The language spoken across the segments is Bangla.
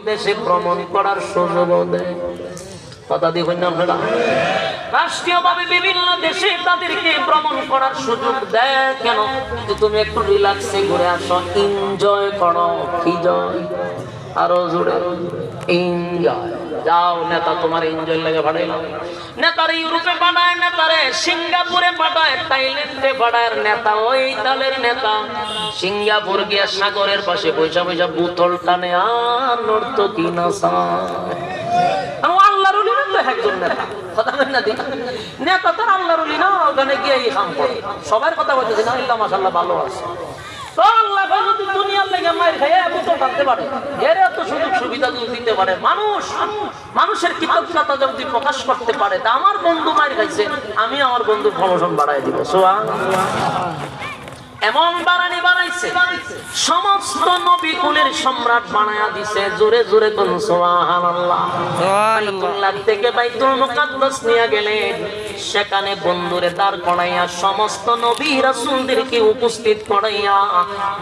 দেশে ভ্রমণ করার সুযোগ দেয়। কথা দেখুন না আপনারা, রাষ্ট্রীয়ভাবে বিভিন্ন দেশে তাদেরকে ভ্রমণ করার সুযোগ দেয়। কেন? তুমি একটু রিল্যাক্সে ঘুরে আসো, এনজয় করো। কি জয়? আরো জোরে এনজয়। যাও, নেতা তোমার এনজয় লাগে পাঠাইল। নেতারে ইউরোপে পাঠায়, নেতারে সিঙ্গাপুরে পাঠায়, থাইল্যান্ডে পাঠায়। নেতা ওই তালের নেতা সিঙ্গাপুর গিয়া সাগরের পাশে পয়সা পয়সা বোতল টানে আর নড়তো কি না নেতা তার আল্লাহর ওলি না, ওখানে গিয়ে এই কাম করে। সবার কথা বলতেছি না, ইল্লা মাশাআল্লাহ ভালো আছে। তো আল্লাহ যদি দুনিয়ার লেগে মাইর খাইয়া বোতল টানতে পারে, এর এত সুযোগ সুবিধা দিতে পারে, মানুষের কৃতজ্ঞতা যদি প্রকাশ করতে পারে, তা আমার বন্ধু মাইর খাইছে, আমি আমার বন্ধুর প্রমোশন বাড়াই দিব। সুবহানাল্লাহ। এমন বাড়ানি বানাইছে, সমস্ত নবী কুলের সম্রাট বানায়া দিছে। জোরে জোরে কোন সুবহানাল্লাহ। বাইতুল্লাহ থেকে বাইতুল মুকাদ্দাস নিয়ে গেলেন, সেখানে বন্ধুরে দাঁড় করাইয়া সমস্ত নবী রাসূলদেরকে উপস্থিত করাইয়া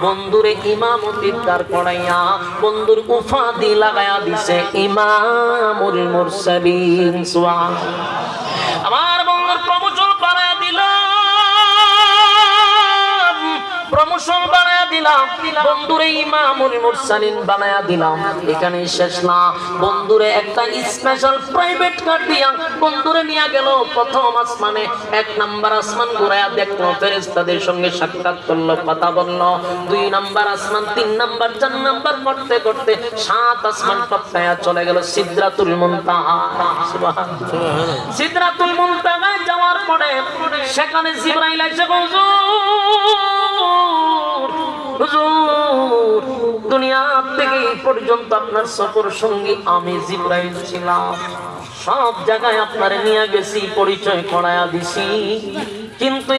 বন্ধুরে ইমামতির দাঁড় করাইয়া বন্ধুর উপাধি লাগায়া দিছে ইমামুল মুরসালিন। সুবহানাল্লাহ। আমার বন্ধুর প্রমোশন বাড়ায়া দিল, প্রমোশন বানায়া দিলাম, বন্ধুরে ইমামুল মুরসালিন বানায়া দিলাম। এখানে শেষ না, বন্ধুরে একটা স্পেশাল প্রাইভেট কার দিয়া বন্ধুরে নিয়ে গেল প্রথম আসমানে। 1 নাম্বার আসমান ঘুরায়া দেখলো, ফেরেশতাদের সঙ্গে সাক্ষাৎ করলো, কথা বললো। 2 নাম্বার আসমান, 3 নাম্বার, 4 নাম্বার করতে করতে 7 আসমান টপকায়া চলে গেল সিদরাতুল মুনতাহা। সুবহানাল্লাহ। সিদরাতুল মুনতাহায় যাওয়ার পরে সেখানে জিবরাইল এসে বলল, হুজুর, দুনিয়া থেকে এই পর্যন্ত আপনার সফর সঙ্গী আমি জিবরাইল ছিলাম। সব জায়গায় আপনারে নিয়ে গেছি, পরিচয় করায়া দিছি, কিন্তু